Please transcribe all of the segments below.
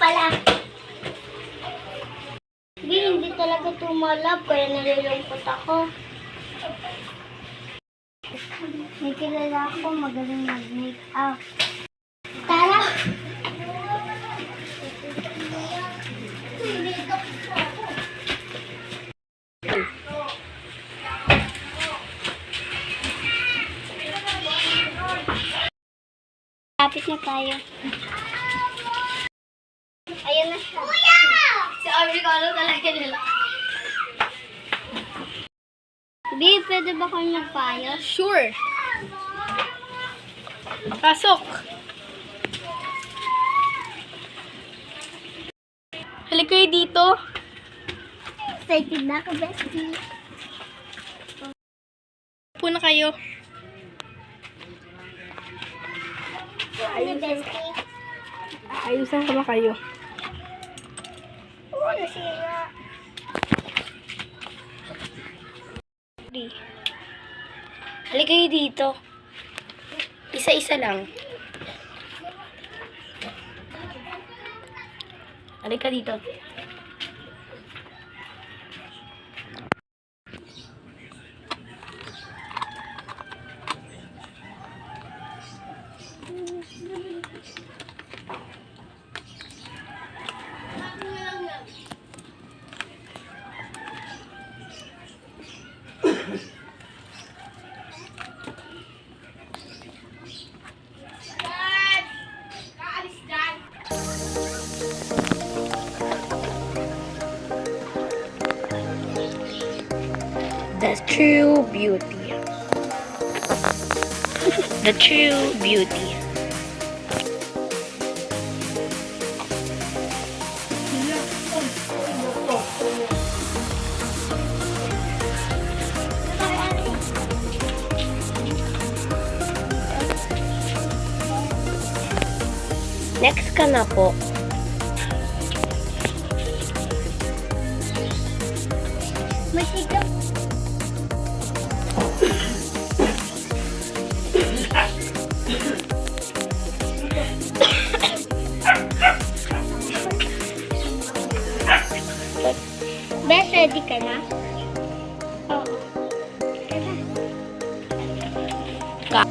pala. Hindi talaga tumalab, kaya nalulungkot ako. May kilala ako magaling mag-make-up. Tara! Lapit na tayo. Ayan na siya. Kuya! Si Americano talaga nila. Babe, pwede ba kami magpayos? Sure. Pasok. Halika kayo dito. Excited na ako, bestie. Upo na kayo. Ano, bestie? Ayusan ka ba kayo? Oo, nasira. Halika kayo dito. Isa-isa lang. Halika dito. The true beauty. The true beauty. Next ka na po. Masigaw. Bes, ready ka na? Oo. Ka.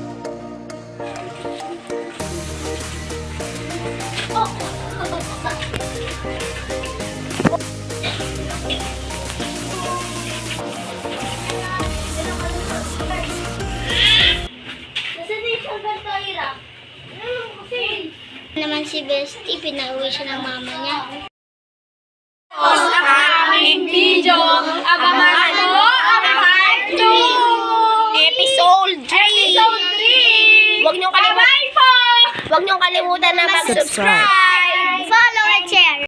Naman si Bestie, pinauwi siya ng mama niya. Sa aming video, abangan mo ang part 2! Episode 3! Huwag niyong kalimutan na mag-subscribe! Follow and share!